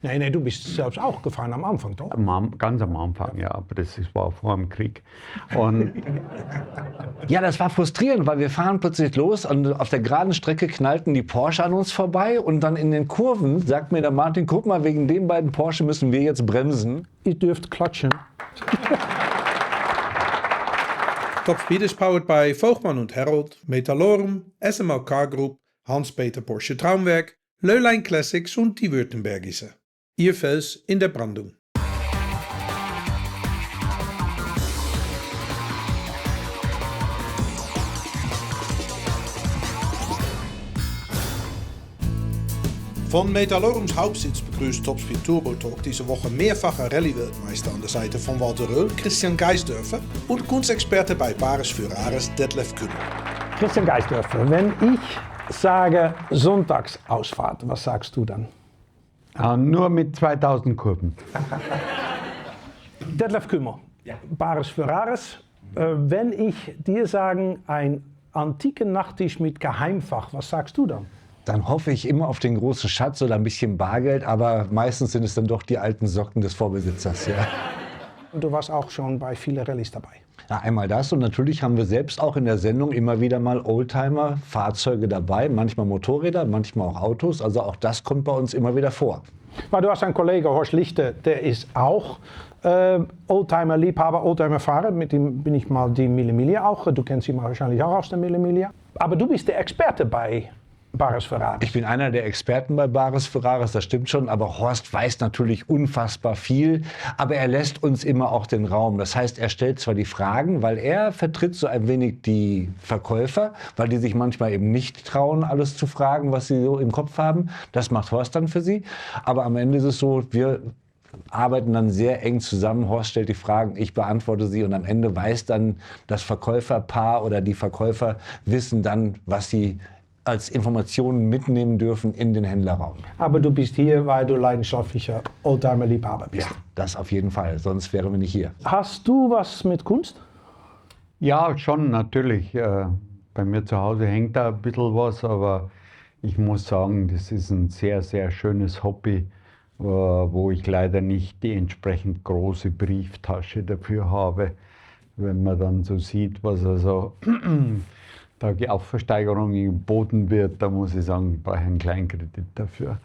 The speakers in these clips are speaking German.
Nee, du bist selbst auch gefahren am Anfang, doch? Ganz am Anfang, ja, aber das war vor dem Krieg. Und ja, das war frustrierend, weil wir fahren plötzlich los und auf der geraden Strecke knallten die Porsche an uns vorbei und dann in den Kurven sagt mir der Martin, guck mal, wegen den beiden Porsche müssen wir jetzt bremsen. Ihr dürft klatschen. Top Speed is powered by Voogtman und Herold, Metalorum, SML Car Group, Hans-Peter Porsche Traumwerk, Löhlein Classics und die Württembergische. Ihr Fels in der Brandung. Von Metalorums Hauptsitz begrüßt Topspeed Turbo Talk diese Woche mehrfacher Rallye-Weltmeister an der Seite von Walter Röll, Christian Geisdörfer und Kunstexperte bei Bares für Rares, Detlef Kühn. Christian Geisdörfer, wenn ich sage Sonntagsausfahrt, was sagst du dann? Nur mit 2000 Kurven. Detlef Kümmer, Bares für Rares. Wenn ich dir sage, ein antiken Nachttisch mit Geheimfach, was sagst du dann? Dann hoffe ich immer auf den großen Schatz oder ein bisschen Bargeld, aber meistens sind es dann doch die alten Socken des Vorbesitzers. Ja. Und du warst auch schon bei vielen Rallyes dabei. Ja, einmal das und natürlich haben wir selbst auch in der Sendung immer wieder mal Oldtimer, Fahrzeuge dabei, manchmal Motorräder, manchmal auch Autos, also auch das kommt bei uns immer wieder vor. Maar du hast einen Kollegen, Horst Lichte, der ist auch Oldtimer-Liebhaber, Oldtimer-Fahrer. Mit dem bin ich mal die Mille Miglia auch. Du kennst ihn wahrscheinlich auch aus der Mille Miglia. Aber du bist der Experte bei Bares für Rares. Ich bin einer der Experten bei Bares für Rares, das stimmt schon, aber Horst weiß natürlich unfassbar viel, aber er lässt uns immer auch den Raum. Das heißt, er stellt zwar die Fragen, weil er vertritt so ein wenig die Verkäufer, weil die sich manchmal eben nicht trauen, alles zu fragen, was sie so im Kopf haben. Das macht Horst dann für sie, aber am Ende ist es so, wir arbeiten dann sehr eng zusammen. Horst stellt die Fragen, ich beantworte sie und am Ende weiß dann das Verkäuferpaar oder die Verkäufer wissen dann, was sie als Informationen mitnehmen dürfen in den Händlerraum. Aber du bist hier, weil du leidenschaftlicher Oldtimer-Liebhaber bist. Ja, das auf jeden Fall, sonst wären wir nicht hier. Hast du was mit Kunst? Ja, schon natürlich. Bei mir zu Hause hängt da ein bisschen was, aber ich muss sagen, das ist ein sehr, sehr schönes Hobby, wo ich leider nicht die entsprechend große Brieftasche dafür habe. Wenn man dann so sieht, was also da die Aufversteigerung geboten wird, da muss ich sagen, ich brauche einen Kleinkredit dafür.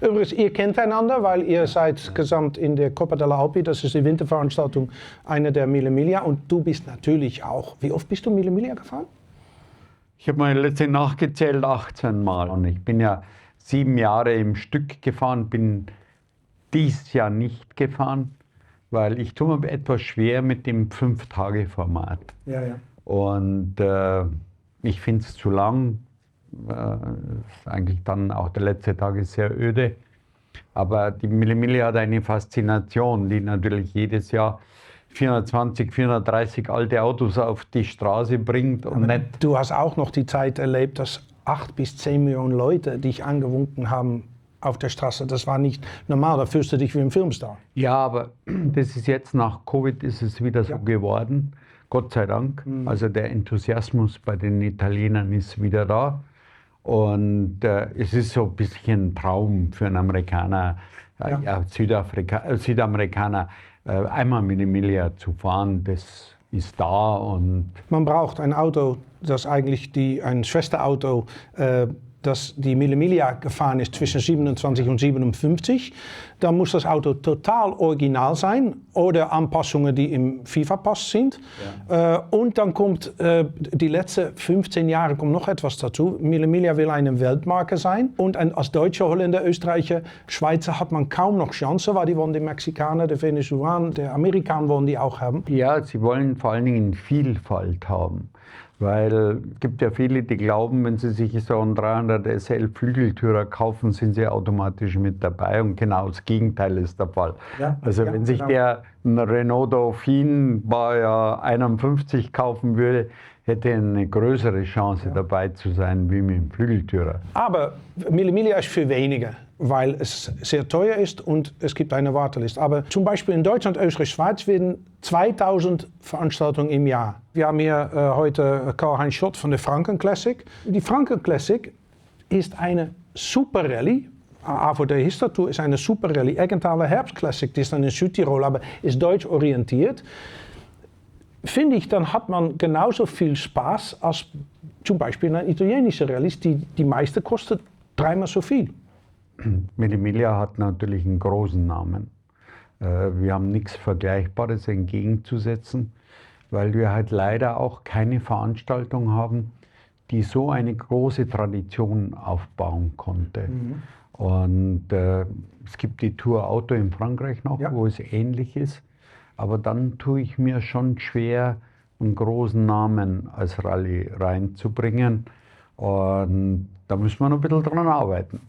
Übrigens, ihr kennt einander, weil ihr seid gesamt in der Coppa della Alpi, das ist die Winterveranstaltung, eine der Mille Miglia. Und du bist natürlich auch. Wie oft bist du Mille Miglia gefahren? Ich habe mal letzte nachgezählt, 18 Mal. Und ich bin ja 7 Jahre im Stück gefahren, bin dieses Jahr nicht gefahren, weil ich tue mir etwas schwer mit dem 5-Tage-Format. Ja. Und ich finde es zu lang. Eigentlich dann auch der letzte Tag ist sehr öde. Aber die Mille Miglia hat eine Faszination, die natürlich jedes Jahr 420, 430 alte Autos auf die Straße bringt. Und nicht Du hast auch noch die Zeit erlebt, dass 8 bis 10 Millionen Leute dich angewunken haben auf der Straße. Das war nicht normal, da fühlst du dich wie ein Filmstar. Ja, aber das ist jetzt nach Covid ist es wieder so geworden. Gott sei Dank. Also der Enthusiasmus bei den Italienern ist wieder da. Und es ist so ein bisschen ein Traum für einen Amerikaner, Südamerikaner, einmal Mille Miglia zu fahren. Das ist da. Und Man braucht ein Auto, das eigentlich ein Schwesterauto, das die Mille Miglia gefahren ist zwischen 27 und 57. Dann muss das Auto total original sein oder Anpassungen, die im FIFA-Pass sind. Ja. Und dann kommt die letzten 15 Jahre kommt noch etwas dazu. Mille Miglia will eine Weltmarke sein. Und als Deutscher, Holländer, Österreicher, Schweizer hat man kaum noch Chance, weil die wollen die Mexikaner, die Venezuelaner, die Amerikaner wollen die auch haben. Ja, sie wollen vor allen Dingen Vielfalt haben. Weil es gibt ja viele, die glauben, wenn sie sich so einen 300 SL Flügeltürer kaufen, sind sie automatisch mit dabei. Und genau das Gegenteil ist der Fall. Ja, also wenn sich der Renault Dauphine Baujahr 51 kaufen würde, hätte eine größere Chance dabei zu sein wie mit dem Flügeltürer. Aber Mille Miglia ist für wenige, weil es sehr teuer ist und es gibt eine Warteliste. Aber zum Beispiel in Deutschland, Österreich, Schweiz werden 2000 Veranstaltungen im Jahr. Wir haben hier heute Karl-Heinz Schott von der Franken Classic. Die Franken Classic ist eine super Rallye, AVD Histertour ist eine super Rallye. Emmentaler Herbstklassik, die ist dann in Südtirol, aber ist deutsch orientiert. Finde ich, dann hat man genauso viel Spaß als zum Beispiel eine italienische Rallye, die meiste kostet 3-mal so viel. Mille hat natürlich einen großen Namen. Wir haben nichts Vergleichbares entgegenzusetzen, weil wir halt leider auch keine Veranstaltung haben, die so eine große Tradition aufbauen konnte. Und es gibt die Tour Auto in Frankreich noch, wo es ähnlich ist. Aber dann tue ich mir schon schwer, einen großen Namen als Rallye reinzubringen. Und da müssen wir noch ein bisschen dran arbeiten.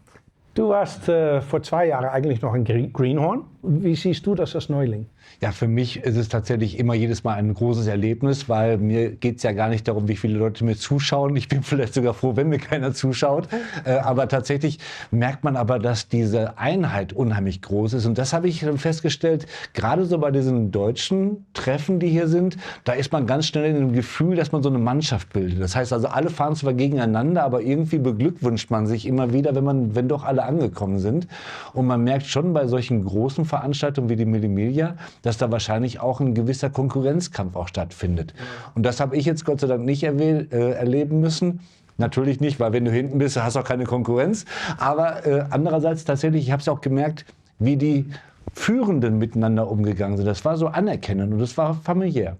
Du warst vor 2 Jahren eigentlich noch ein Greenhorn. Wie siehst du das als Neuling? Ja, für mich ist es tatsächlich immer jedes Mal ein großes Erlebnis, weil mir geht es ja gar nicht darum, wie viele Leute mir zuschauen. Ich bin vielleicht sogar froh, wenn mir keiner zuschaut. Aber tatsächlich merkt man aber, dass diese Einheit unheimlich groß ist. Und das habe ich festgestellt, gerade so bei diesen deutschen Treffen, die hier sind, da ist man ganz schnell in dem Gefühl, dass man so eine Mannschaft bildet. Das heißt also, alle fahren zwar gegeneinander, aber irgendwie beglückwünscht man sich immer wieder, wenn doch alle angekommen sind. Und man merkt schon bei solchen großen Veranstaltungen wie die Mille Miglia, dass da wahrscheinlich auch ein gewisser Konkurrenzkampf auch stattfindet. Und das habe ich jetzt Gott sei Dank nicht erleben müssen. Natürlich nicht, weil wenn du hinten bist, hast du auch keine Konkurrenz. Aber andererseits tatsächlich, ich habe es auch gemerkt, wie die Führenden miteinander umgegangen sind. Das war so anerkennend und das war familiär.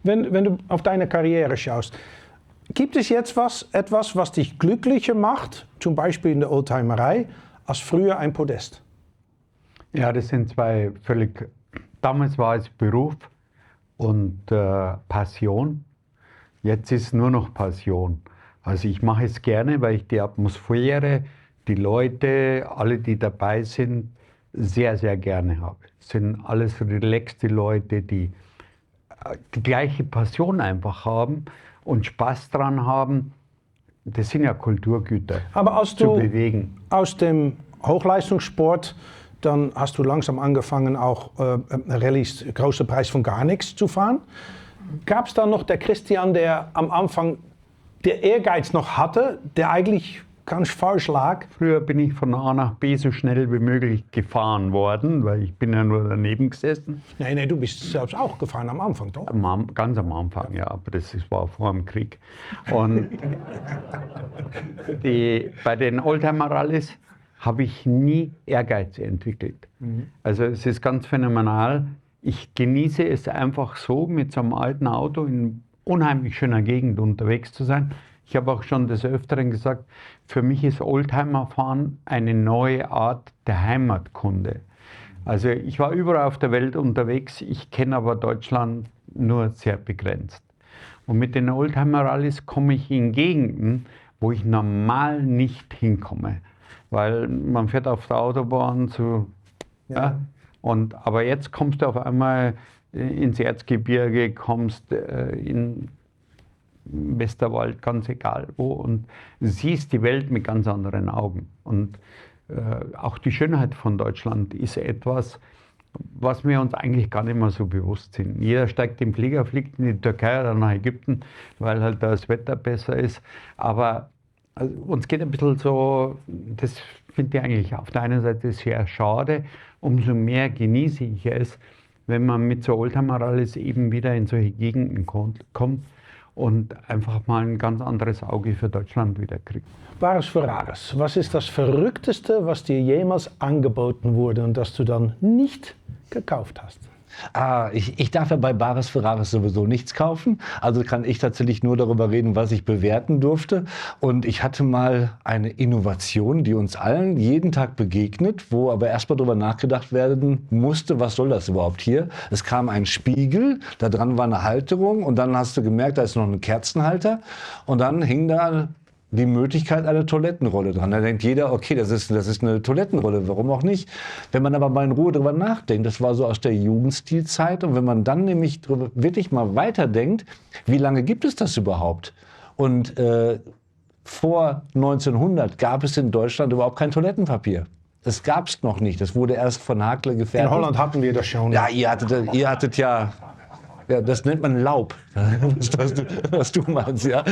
Wenn du auf deine Karriere schaust, gibt es jetzt etwas, was dich glücklicher macht, zum Beispiel in der Oldtimerei, als früher ein Podest? Ja, das sind zwei völlig... Damals war es Beruf und Passion. Jetzt ist es nur noch Passion. Also ich mache es gerne, weil ich die Atmosphäre, die Leute, alle, die dabei sind, sehr, sehr gerne habe. Es sind alles relaxte Leute, die die gleiche Passion einfach haben und Spaß dran haben. Das sind ja Kulturgüter. Aber als zu du bewegen. Aus dem Hochleistungssport, dann hast du langsam angefangen, auch Rallyes, große Preis von gar nichts zu fahren. Gab es dann noch der Christian, der am Anfang der Ehrgeiz noch hatte, der eigentlich ganz falsch lag? Früher bin ich von A nach B so schnell wie möglich gefahren worden, weil ich bin ja nur daneben gesessen. Nee, du bist selbst auch gefahren am Anfang, doch? Ganz am Anfang, ja, aber das war vor dem Krieg. Und bei den Oldtimer-Rallyes habe ich nie Ehrgeiz entwickelt. Also es ist ganz phänomenal. Ich genieße es einfach so, mit so einem alten Auto in unheimlich schöner Gegend unterwegs zu sein. Ich habe auch schon des Öfteren gesagt, für mich ist Oldtimerfahren eine neue Art der Heimatkunde. Also ich war überall auf der Welt unterwegs, ich kenne aber Deutschland nur sehr begrenzt. Und mit den Oldtimer-Rallyes komme ich in Gegenden, wo ich normal nicht hinkomme. Weil man fährt auf der Autobahn so, ja. Aber jetzt kommst du auf einmal ins Erzgebirge, kommst in Westerwald, ganz egal wo, und siehst die Welt mit ganz anderen Augen. Und auch die Schönheit von Deutschland ist etwas, was wir uns eigentlich gar nicht mehr so bewusst sind. Jeder steigt im Flieger, fliegt in die Türkei oder nach Ägypten, weil halt da das Wetter besser ist. Aber also, uns geht ein bisschen so, das finde ich eigentlich auf der einen Seite sehr schade, umso mehr genieße ich es, wenn man mit so Oldtimer-Rallyes eben wieder in solche Gegenden kommt und einfach mal ein ganz anderes Auge für Deutschland wieder kriegt. Bares Ferraris, was ist das Verrückteste, was dir jemals angeboten wurde und das du dann nicht gekauft hast? Ich darf ja bei Bares Ferraris sowieso nichts kaufen, also kann ich tatsächlich nur darüber reden, was ich bewerten durfte. Und ich hatte mal eine Innovation, die uns allen jeden Tag begegnet, wo aber erstmal darüber nachgedacht werden musste, was soll das überhaupt hier? Es kam ein Spiegel, da dran war eine Halterung und dann hast du gemerkt, da ist noch ein Kerzenhalter und dann hing da die Möglichkeit einer Toilettenrolle dran. Da denkt jeder, okay, das ist eine Toilettenrolle, warum auch nicht? Wenn man aber mal in Ruhe drüber nachdenkt, das war so aus der Jugendstilzeit, und wenn man dann nämlich wirklich mal weiterdenkt, wie lange gibt es das überhaupt? Und vor 1900 gab es in Deutschland überhaupt kein Toilettenpapier. Das gab es noch nicht, das wurde erst von Hakle gefertigt. In Holland hatten wir das schon. Ja, ihr hattet ja, das nennt man Laub. was du meinst, ja.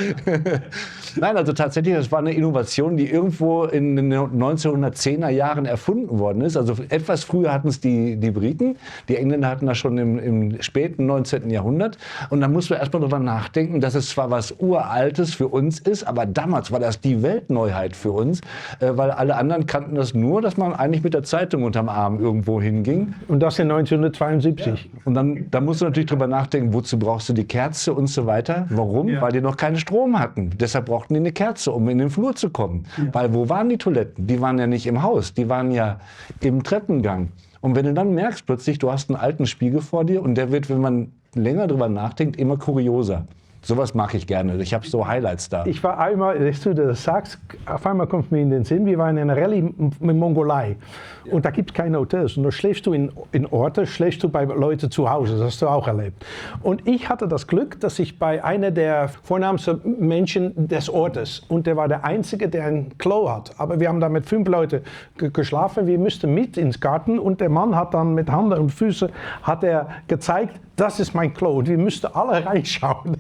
Nein, also tatsächlich, das war eine Innovation, die irgendwo in den 1910er Jahren erfunden worden ist. Also etwas früher hatten es die Briten, die Engländer hatten das schon im späten 19. Jahrhundert. Und da muss man erstmal drüber nachdenken, dass es zwar was Uraltes für uns ist, aber damals war das die Weltneuheit für uns, weil alle anderen kannten das nur, dass man eigentlich mit der Zeitung unterm Arm irgendwo hinging. Und das in 1972. Ja. Und dann musst du natürlich drüber nachdenken, wozu brauchst du die Kerze und so weiter. Warum? Ja. Weil die noch keinen Strom hatten. Deshalb brauchten die eine Kerze, um in den Flur zu kommen. Ja. Weil wo waren die Toiletten? Die waren ja nicht im Haus, die waren ja im Treppengang. Und wenn du dann merkst plötzlich, du hast einen alten Spiegel vor dir und der wird, wenn man länger drüber nachdenkt, immer kurioser. Sowas mag ich gerne. Ich habe so Highlights da. Ich war einmal, dass du das sagst, auf einmal kommt mir in den Sinn, wir waren in einer Rallye in Mongolei. Ja. Und da gibt es keine Hotels. Und da schläfst du in Orten, schläfst du bei Leuten zu Hause. Das hast du auch erlebt. Und ich hatte das Glück, dass ich bei einer der vornehmsten Menschen des Ortes, und der war der Einzige, der ein Klo hat. Aber wir haben da mit 5 Leuten geschlafen. Wir mussten mit ins Garten und der Mann hat dann mit Hand und Füßen hat er gezeigt, das ist mein Klo. Und wir mussten alle reinschauen.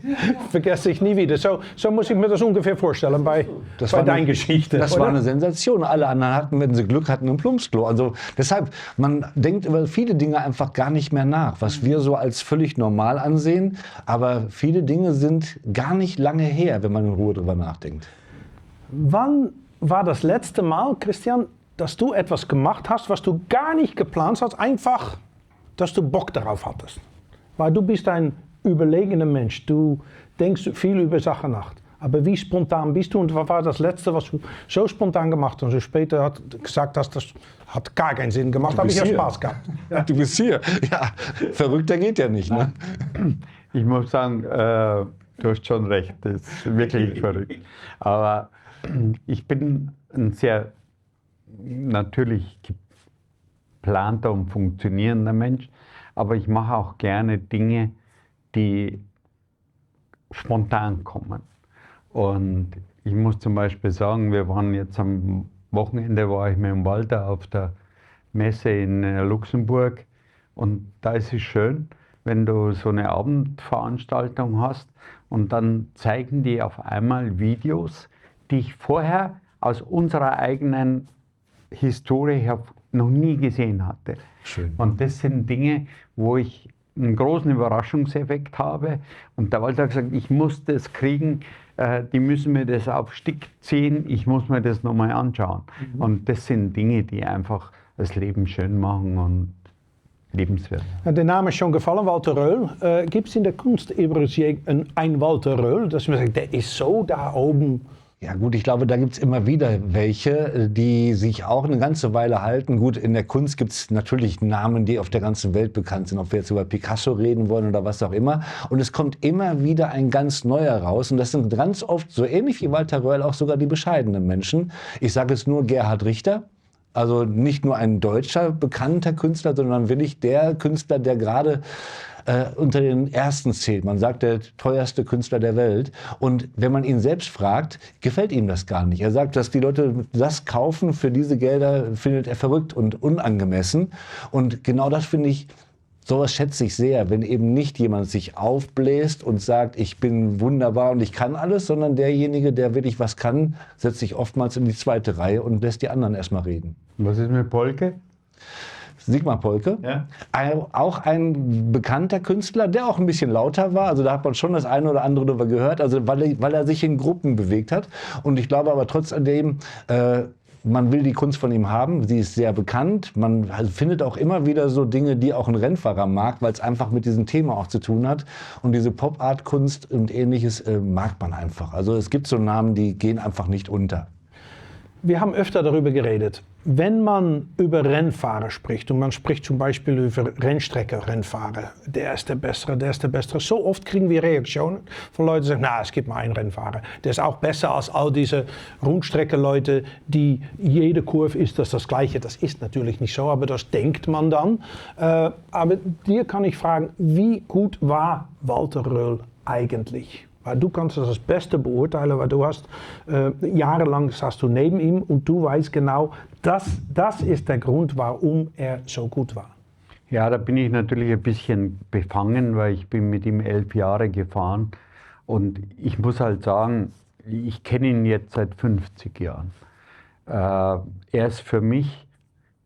Vergesse ich nie wieder. So muss ich mir das ungefähr vorstellen bei deiner Geschichte. Das war eine Sensation. Alle anderen hatten, wenn sie Glück hatten, ein Plumpsklo. Also deshalb, man denkt über viele Dinge einfach gar nicht mehr nach, was wir so als völlig normal ansehen. Aber viele Dinge sind gar nicht lange her, wenn man in Ruhe drüber nachdenkt. Wann war das letzte Mal, Christian, dass du etwas gemacht hast, was du gar nicht geplant hast, einfach, dass du Bock darauf hattest? Weil du bist ein überlegener Mensch, du denkst viel über Sachen nach. Aber wie spontan bist du und was war das Letzte, was du so spontan gemacht hast und so später gesagt hast, das hat gar keinen Sinn gemacht, habe ich ja Spaß gehabt. Ja. Du bist hier. Ja, verrückter geht ja nicht. Ne? Ich muss sagen, du hast schon recht, das ist wirklich verrückt. Aber ich bin ein sehr natürlich geplanter und funktionierender Mensch, aber ich mache auch gerne Dinge, die spontan kommen. Und ich muss zum Beispiel sagen, wir waren jetzt am Wochenende, war ich mit dem Walter auf der Messe in Luxemburg und da ist es schön, wenn du so eine Abendveranstaltung hast und dann zeigen die auf einmal Videos, die ich vorher aus unserer eigenen Historie her noch nie gesehen hatte. Schön. Und das sind Dinge, wo ich einen großen Überraschungseffekt habe. Und der Walter hat gesagt, ich muss das kriegen, die müssen mir das auf Stick ziehen, ich muss mir das nochmal anschauen. Mhm. Und das sind Dinge, die einfach das Leben schön machen und lebenswert. Der Name ist schon gefallen, Walter Röll. Gibt es in der Kunst übrigens ein Walter Röll, dass man sagt, der ist so da oben? Ja gut, ich glaube, da gibt es immer wieder welche, die sich auch eine ganze Weile halten. Gut, in der Kunst gibt es natürlich Namen, die auf der ganzen Welt bekannt sind, ob wir jetzt über Picasso reden wollen oder was auch immer. Und es kommt immer wieder ein ganz neuer raus. Und das sind ganz oft, so ähnlich wie Walter Röll, auch sogar die bescheidenen Menschen. Ich sage jetzt nur Gerhard Richter. Also nicht nur ein deutscher bekannter Künstler, sondern wirklich der Künstler, der gerade unter den ersten zählt. Man sagt, der teuerste Künstler der Welt. Und wenn man ihn selbst fragt, gefällt ihm das gar nicht. Er sagt, dass die Leute das kaufen für diese Gelder, findet er verrückt und unangemessen. Und genau das finde ich, sowas schätze ich sehr, wenn eben nicht jemand sich aufbläst und sagt, ich bin wunderbar und ich kann alles, sondern derjenige, der wirklich was kann, setzt sich oftmals in die zweite Reihe und lässt die anderen erstmal reden. Was ist mit Polke? Sigmar Polke, ja. Auch ein bekannter Künstler, der auch ein bisschen lauter war. Also da hat man schon das eine oder andere darüber gehört, also weil er sich in Gruppen bewegt hat. Und ich glaube aber trotzdem, man will die Kunst von ihm haben. Sie ist sehr bekannt. Man findet auch immer wieder so Dinge, die auch ein Rennfahrer mag, weil es einfach mit diesem Thema auch zu tun hat. Und diese Pop-Art-Kunst und Ähnliches mag man einfach. Also es gibt so Namen, die gehen einfach nicht unter. Wir haben öfter darüber geredet, wenn man über Rennfahrer spricht und man spricht zum Beispiel über Rennstrecke-Rennfahrer, der ist der Bessere, der ist der Bessere. So oft kriegen wir Reaktionen von Leuten, die sagen, na, es gibt nur einen Rennfahrer. Der ist auch besser als all diese Rundstrecke-Leute, die jede Kurve ist das Gleiche. Das ist natürlich nicht so, aber das denkt man dann. Aber dir kann ich fragen, wie gut war Walter Röll eigentlich? Weil du kannst das Beste beurteilen, weil du hast jahrelang saßt du neben ihm und du weißt genau, das ist der Grund, warum er so gut war. Ja, da bin ich natürlich ein bisschen befangen, weil ich bin mit ihm 11 Jahre gefahren. Und ich muss halt sagen, ich kenne ihn jetzt seit 50 Jahren. Er ist für mich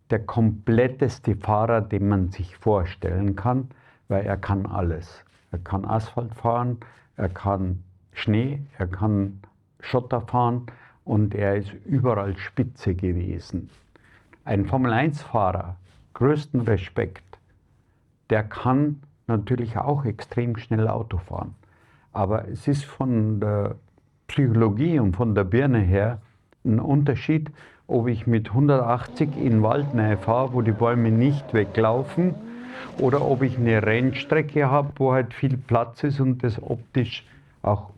der kompletteste Fahrer, den man sich vorstellen kann, weil er kann alles. Er kann Asphalt fahren, er kann Schnee, er kann Schotter fahren und er ist überall Spitze gewesen. Ein Formel-1-Fahrer, größten Respekt, der kann natürlich auch extrem schnell Auto fahren. Aber es ist von der Psychologie und von der Birne her ein Unterschied, ob ich mit 180 in Waldnähe fahre, wo die Bäume nicht weglaufen, oder ob ich eine Rennstrecke habe, wo halt viel Platz ist und das optisch auch.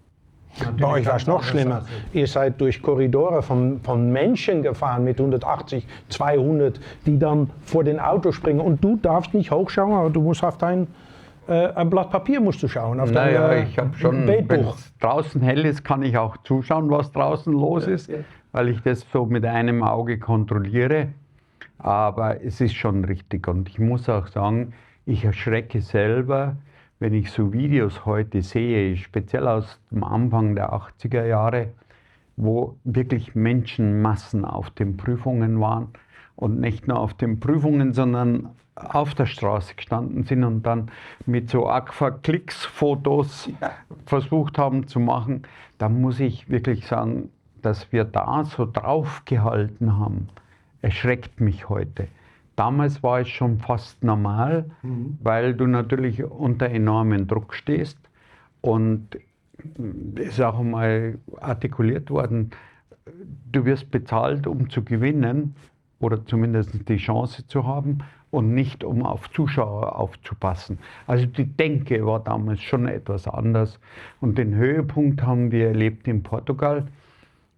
Bei euch war es noch schlimmer. Ihr seid durch Korridore von Menschen gefahren mit 180, 200, die dann vor den Auto springen. Und du darfst nicht hochschauen, aber du musst auf ein Blatt Papier musst du schauen. Auf ich habe schon, wenn es draußen hell ist, kann ich auch zuschauen, was draußen los ist, weil ich das so mit einem Auge kontrolliere. Aber es ist schon richtig. Und ich muss auch sagen, ich erschrecke selber, wenn ich so Videos heute sehe, speziell aus dem Anfang der 80er Jahre, wo wirklich Menschenmassen auf den Prüfungen waren und nicht nur auf den Prüfungen, sondern auf der Straße gestanden sind und dann mit so Aqua-Klicks-Fotos versucht haben zu machen. Da muss ich wirklich sagen, dass wir da so draufgehalten haben, erschreckt mich heute. Damals war es schon fast normal, weil du natürlich unter enormen Druck stehst und es ist auch einmal artikuliert worden, du wirst bezahlt, um zu gewinnen oder zumindest die Chance zu haben und nicht, um auf Zuschauer aufzupassen. Also die Denke war damals schon etwas anders und den Höhepunkt haben wir erlebt in Portugal,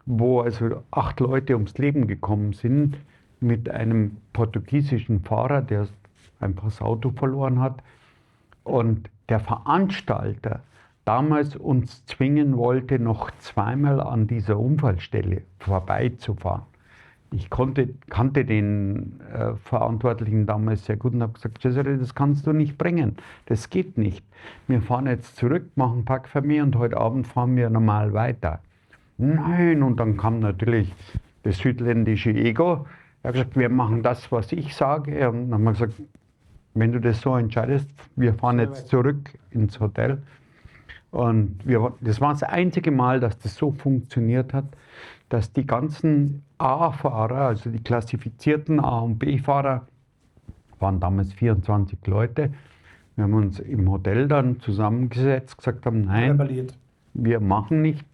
wo also 8 Leute ums Leben gekommen sind, mit einem portugiesischen Fahrer, der einfach das Auto verloren hat. Und der Veranstalter damals uns zwingen wollte, noch zweimal an dieser Unfallstelle vorbeizufahren. Ich kannte den Verantwortlichen damals sehr gut und habe gesagt, Cesare, das kannst du nicht bringen, das geht nicht. Wir fahren jetzt zurück, machen Pack für mich und heute Abend fahren wir normal weiter. Nein, und dann kam natürlich das südländische Ego. Er hat gesagt, wir machen das, was ich sage. Und dann haben wir gesagt, wenn du das so entscheidest, wir fahren jetzt zurück ins Hotel. Und das war das einzige Mal, dass das so funktioniert hat, dass die ganzen A-Fahrer, also die klassifizierten A- und B-Fahrer, waren damals 24 Leute. Wir haben uns im Hotel dann zusammengesetzt, gesagt haben, nein, wir machen nicht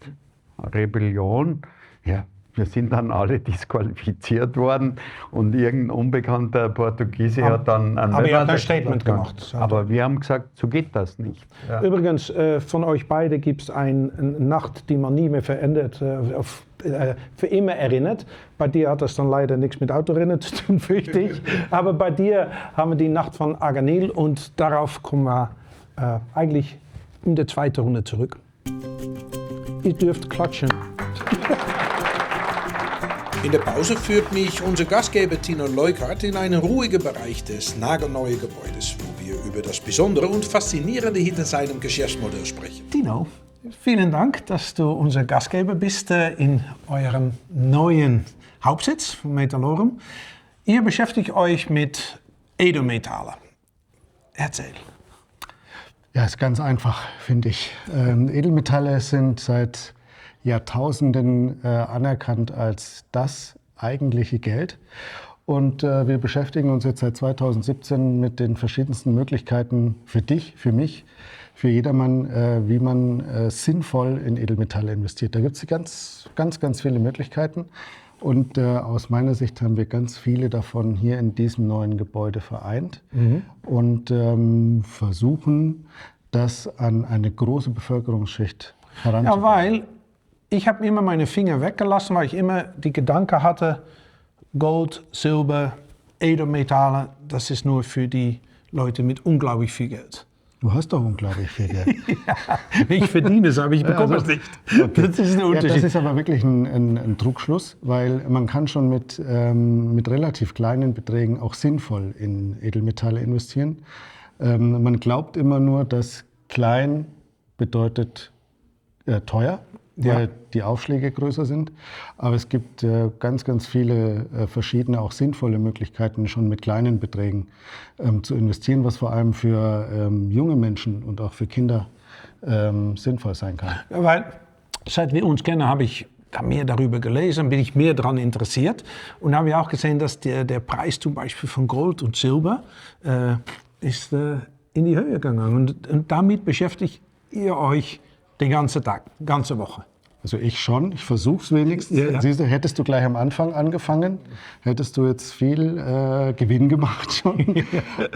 Rebellion. Ja. Wir sind dann alle disqualifiziert worden und irgendein unbekannter Portugiese hat dann Aber ihr habt ein Statement gemacht. Aber wir haben gesagt, so geht das nicht. Ja. Übrigens, von euch beide gibt es eine Nacht, die man nie mehr verändert, für immer erinnert. Bei dir hat das dann leider nichts mit Autorennen zu tun, fürchte ich. Aber bei dir haben wir die Nacht von Arganil und darauf kommen wir eigentlich in der zweiten Runde zurück. Ihr dürft klatschen. In der Pause führt mich unser Gastgeber Tino Leukart in einen ruhigen Bereich des nagelneuen Gebäudes, wo wir über das Besondere und Faszinierende hinter seinem Geschäftsmodell sprechen. Tino, vielen Dank, dass du unser Gastgeber bist in eurem neuen Hauptsitz von Metallorum. Ihr beschäftigt euch mit Edelmetalle. Erzähl. Ja, ist ganz einfach, finde ich. Edelmetalle sind seit Jahrtausenden anerkannt als das eigentliche Geld. Und wir beschäftigen uns jetzt seit 2017 mit den verschiedensten Möglichkeiten für dich, für mich, für jedermann, wie man sinnvoll in Edelmetalle investiert. Da gibt es ganz viele Möglichkeiten. Und aus meiner Sicht haben wir ganz viele davon hier in diesem neuen Gebäude vereint und versuchen, das an eine große Bevölkerungsschicht heranzubringen. Ja, weil ich habe immer meine Finger weggelassen, weil ich immer die Gedanke hatte, Gold, Silber, Edelmetalle, das ist nur für die Leute mit unglaublich viel Geld. Du hast doch unglaublich viel Geld. Ich verdiene es, aber ich bekomme es nicht. Das ist ein Ja, Unterschied. das ist aber wirklich ein Trugschluss, weil man kann schon mit relativ kleinen Beträgen auch sinnvoll in Edelmetalle investieren. Man glaubt immer nur, dass klein bedeutet teuer, weil die Aufschläge größer sind. Aber es gibt ganz, ganz viele verschiedene, auch sinnvolle Möglichkeiten, schon mit kleinen Beträgen zu investieren, was vor allem für junge Menschen und auch für Kinder sinnvoll sein kann. Weil seit wir uns kennen, habe ich da mehr darüber gelesen, bin ich mehr daran interessiert. Und habe ich auch gesehen, dass der Preis zum Beispiel von Gold und Silber ist in die Höhe gegangen. Und damit beschäftigt ihr euch den ganzen Tag, ganze Woche. Also ich schon, ich versuche es wenigstens. Ja. Siehst du, hättest du gleich am Anfang angefangen, hättest du jetzt viel Gewinn gemacht schon.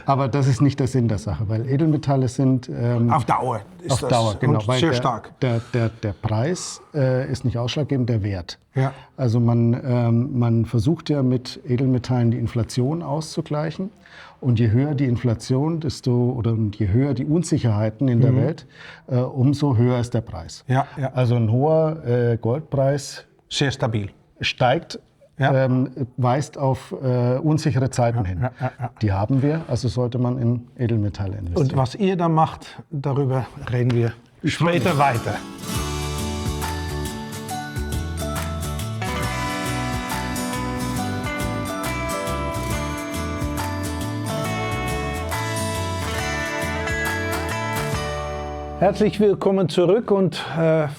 Aber das ist nicht der Sinn der Sache, weil Edelmetalle sind Auf Dauer ist auf das Dauer, genau, und weil sehr stark. Der Preis ist nicht ausschlaggebend, der Wert. Ja. Also man versucht ja mit Edelmetallen die Inflation auszugleichen. Und je höher die Inflation, je höher die Unsicherheiten in der Welt, umso höher ist der Preis. Ja, ja. Also ein hoher Goldpreis Sehr stabil. steigt, Ja. weist auf unsichere Zeiten hin. ja. Die haben wir, also sollte man in Edelmetalle investieren. Und was ihr da macht, darüber reden wir später weiter. Herzlich willkommen zurück und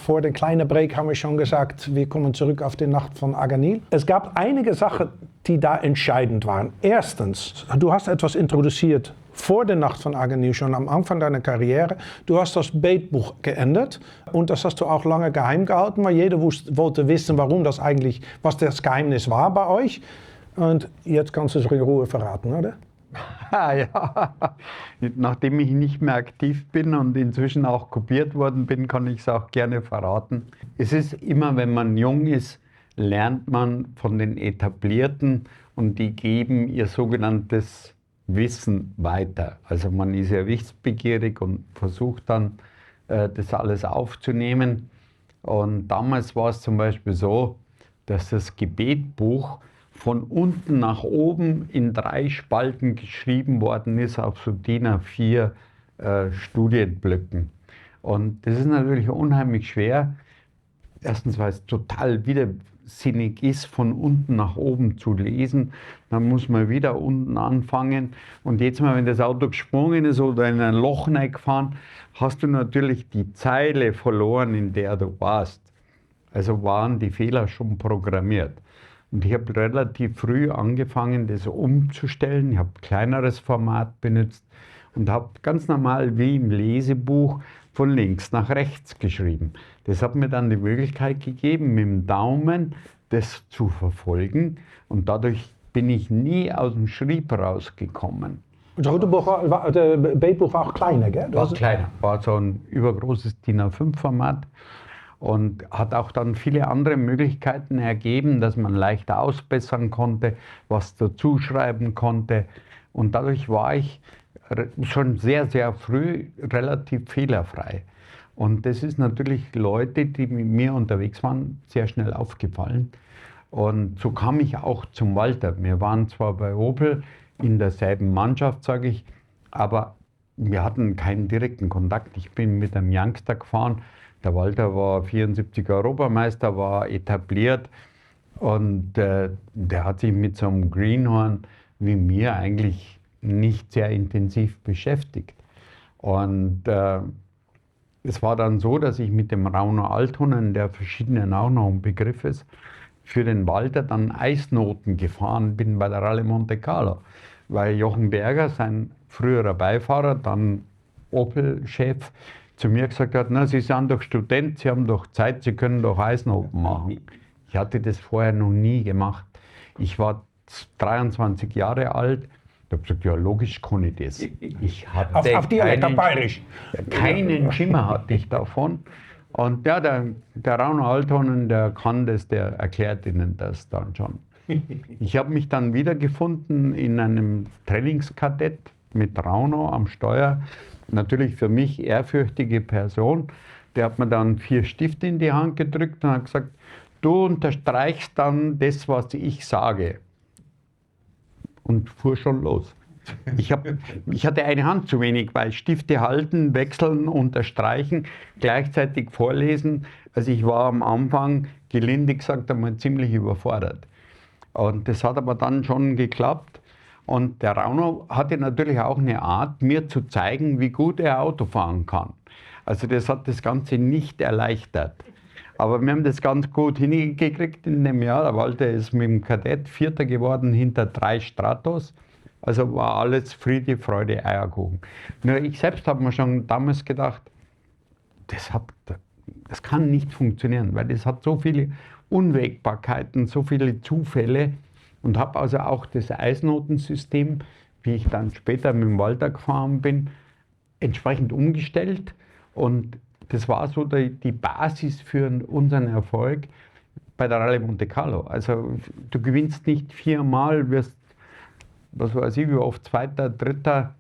vor dem kleinen Break haben wir schon gesagt, wir kommen zurück auf die Nacht von Aganil. Es gab einige Sachen, die da entscheidend waren. Erstens, du hast etwas introduziert vor der Nacht von Aganil, schon am Anfang deiner Karriere. Du hast das Betbuch geändert und das hast du auch lange geheim gehalten, weil jeder wollte wissen, was das Geheimnis war bei euch. Und jetzt kannst du es in Ruhe verraten, oder? Ja, nachdem ich nicht mehr aktiv bin und inzwischen auch kopiert worden bin, kann ich es auch gerne verraten. Es ist immer, wenn man jung ist, lernt man von den Etablierten und die geben ihr sogenanntes Wissen weiter. Also man ist ja wissbegierig und versucht dann, das alles aufzunehmen. Und damals war es zum Beispiel so, dass das Gebetbuch von unten nach oben in 3 Spalten geschrieben worden ist auf so DIN A4 Studienblöcken. Und das ist natürlich unheimlich schwer. Erstens, weil es total widersinnig ist, von unten nach oben zu lesen. Dann muss man wieder unten anfangen. Und jetzt mal, wenn das Auto gesprungen ist oder in ein Loch reingefahren, hast du natürlich die Zeile verloren, in der du warst. Also waren die Fehler schon programmiert. Und ich habe relativ früh angefangen, das umzustellen. Ich habe ein kleineres Format benutzt und habe ganz normal wie im Lesebuch von links nach rechts geschrieben. Das hat mir dann die Möglichkeit gegeben, mit dem Daumen das zu verfolgen. Und dadurch bin ich nie aus dem Schrieb rausgekommen. Das Betbuch war auch kleiner, gell? War kleiner, war so ein übergroßes DIN A5-Format. Und hat auch dann viele andere Möglichkeiten ergeben, dass man leichter ausbessern konnte, was dazuschreiben konnte. Und dadurch war ich schon sehr, sehr früh relativ fehlerfrei. Und das ist natürlich Leute, die mit mir unterwegs waren, sehr schnell aufgefallen. Und so kam ich auch zum Walter. Wir waren zwar bei Opel in derselben Mannschaft, sage ich, aber wir hatten keinen direkten Kontakt. Ich bin mit einem Youngster gefahren. Der Walter war 74er Europameister, war etabliert und der hat sich mit so einem Greenhorn wie mir eigentlich nicht sehr intensiv beschäftigt. Und es war dann so, dass ich mit dem Rauno Althonen, der verschiedenen auch noch ein Begriff ist, für den Walter dann Eisnoten gefahren bin bei der Rallye Monte Carlo. Weil Jochen Berger, sein früherer Beifahrer, dann Opel-Chef, zu mir gesagt hat, na, Sie sind doch Student, Sie haben doch Zeit, Sie können doch Eisnoten machen. Ich hatte das vorher noch nie gemacht. Ich war 23 Jahre alt. Ich habe gesagt, ja, logisch kann ich das. Ich hatte auf Dialekt, auf Bayerisch. keinen Schimmer hatte ich davon. Und ja, der Rauno Althonen, der kann das, der erklärt Ihnen das dann schon. Ich habe mich dann wiedergefunden in einem Trainingskadett mit Rauno am Steuer. natürlich für mich ehrfürchtige Person. Der hat mir dann 4 Stifte in die Hand gedrückt und hat gesagt, du unterstreichst dann das, was ich sage. Und fuhr schon los. Ich hatte eine Hand zu wenig, weil Stifte halten, wechseln, unterstreichen, gleichzeitig vorlesen. Also ich war am Anfang, gelinde gesagt, einmal ziemlich überfordert. Und das hat aber dann schon geklappt. Und der Rauno hatte natürlich auch eine Art, mir zu zeigen, wie gut er Auto fahren kann. Also das hat das Ganze nicht erleichtert. Aber wir haben das ganz gut hingekriegt in dem Jahr. Der Walter ist mit dem Kadett Vierter geworden hinter 3 Stratos. Also war alles Friede, Freude, Eierkuchen. Nur ich selbst habe mir schon damals gedacht, das kann nicht funktionieren, weil das hat so viele Unwägbarkeiten, so viele Zufälle und habe also auch das Eisnotensystem, wie ich dann später mit dem Walter gefahren bin, entsprechend umgestellt. Und das war so die Basis für unseren Erfolg bei der Rallye Monte Carlo. Also du gewinnst nicht 4-mal, wirst, was weiß ich, wie oft Zweiter, Dritter,